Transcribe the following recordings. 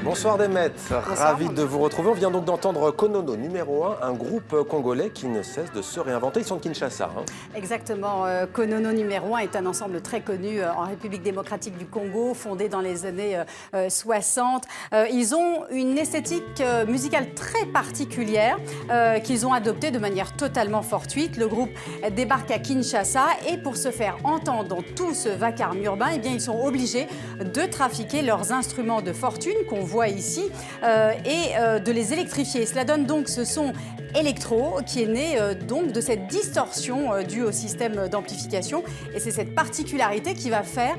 Bonsoir Demet, ravi de vous retrouver. On vient donc d'entendre Konono numéro 1, un groupe congolais qui ne cesse de se réinventer. Ils sont de Kinshasa. Exactement, Konono numéro 1 est un ensemble très connu en République démocratique du Congo, fondé dans les années 60. Ils ont une esthétique musicale très particulière qu'ils ont adoptée de manière totalement fortuite. Le groupe débarque à Kinshasa et pour se faire entendre dans tout ce vacarme urbain, eh bien, ils sont obligés de trafiquer leurs instruments de fortune qu'on voit ici et de les électrifier. Cela donne donc ce son électro qui est né donc de cette distorsion due au système d'amplification et c'est cette particularité qui va faire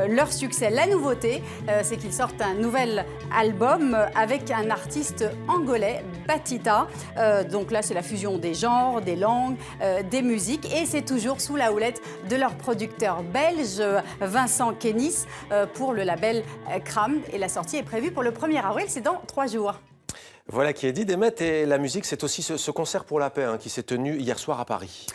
leur succès. La nouveauté, c'est qu'ils sortent un nouvel album avec un artiste angolais, Batita. Donc là, c'est la fusion des genres, des langues, des musiques et c'est toujours sous la houlette de leur producteur belge, Vincent Kénis, pour le label Kram. Et la sortie est prévue pour le 1er avril, c'est dans 3 jours. Voilà qui est dit, Demet, et la musique, c'est aussi ce concert pour la paix qui s'est tenu hier soir à Paris.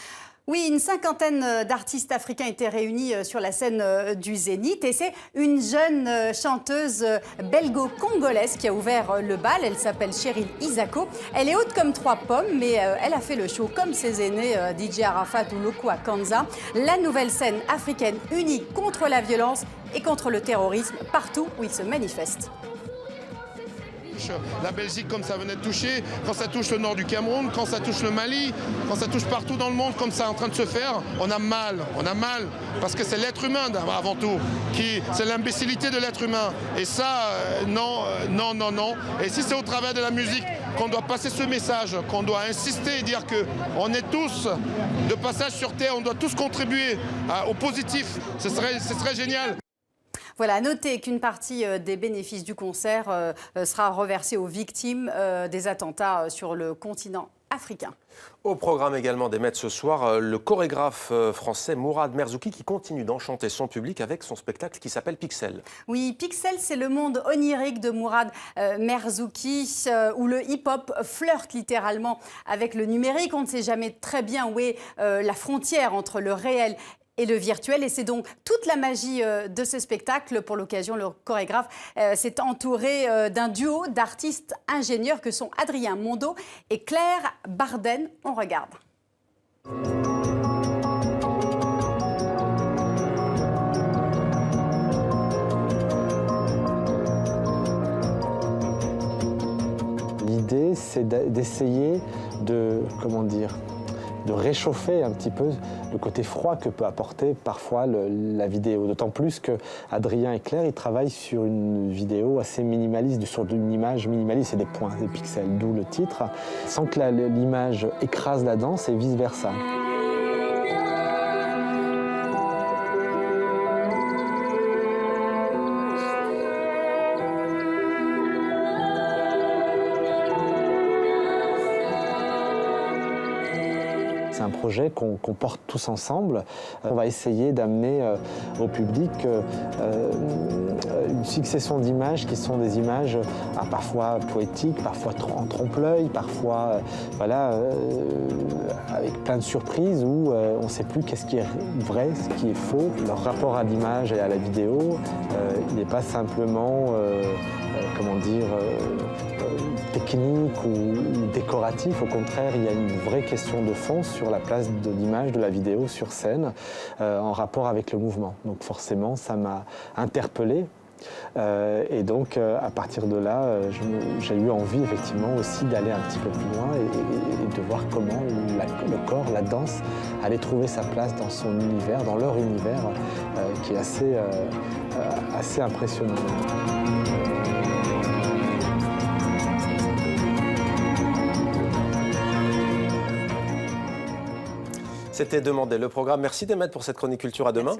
Oui, une cinquantaine d'artistes africains étaient réunis sur la scène du Zénith et c'est une jeune chanteuse belgo-congolaise qui a ouvert le bal. Elle s'appelle Cheryl Isako. Elle est haute comme 3 pommes, mais elle a fait le show comme ses aînés DJ Arafat ou Loko Akanza. La nouvelle scène africaine unie contre la violence et contre le terrorisme partout où ils se manifestent. La Belgique comme ça venait de toucher, quand ça touche le nord du Cameroun, quand ça touche le Mali, quand ça touche partout dans le monde comme ça est en train de se faire, on a mal, parce que c'est l'être humain avant tout, c'est l'imbécilité de l'être humain. Et ça, non. Et si c'est au travers de la musique qu'on doit passer ce message, qu'on doit insister et dire qu'on est tous de passage sur Terre, on doit tous contribuer au positif, ce serait génial. Voilà, à noter qu'une partie des bénéfices du concert sera reversée aux victimes des attentats sur le continent africain. Au programme également Demet ce soir, le chorégraphe français Mourad Merzouki qui continue d'enchanter son public avec son spectacle qui s'appelle Pixel. Oui, Pixel, c'est le monde onirique de Mourad Merzouki où le hip-hop flirte littéralement avec le numérique. On ne sait jamais très bien où est la frontière entre le réel et le virtuel. Et c'est donc toute la magie de ce spectacle. Pour l'occasion, le chorégraphe s'est entouré d'un duo d'artistes ingénieurs que sont Adrien Mondo et Claire Barden. On regarde. L'idée, c'est d'essayer de, de réchauffer un petit peu le côté froid que peut apporter parfois la vidéo. D'autant plus que Adrien et Claire, ils travaillent sur une vidéo assez minimaliste, sur une image minimaliste et des points, des pixels, d'où le titre, sans que l'image écrase la danse et vice-versa. C'est un projet qu'on porte tous ensemble. On va essayer d'amener au public une succession d'images qui sont des images parfois poétiques, parfois en trompe-l'œil, parfois avec plein de surprises où on ne sait plus qu'est-ce qui est vrai, ce qui est faux. Leur rapport à l'image et à la vidéo, il n'est pas simplement technique ou décoratif. Au contraire, il y a une vraie question de fond sur la place de l'image, de la vidéo sur scène, en rapport avec le mouvement. Donc forcément, ça m'a interpellé. Et donc, à partir de là, j'ai eu envie, effectivement, aussi d'aller un petit peu plus loin et de voir comment le corps, la danse, allait trouver sa place dans son univers, dans leur univers, qui est assez impressionnant. C'était demandé le programme. Merci Demet pour cette chronique culture. À demain.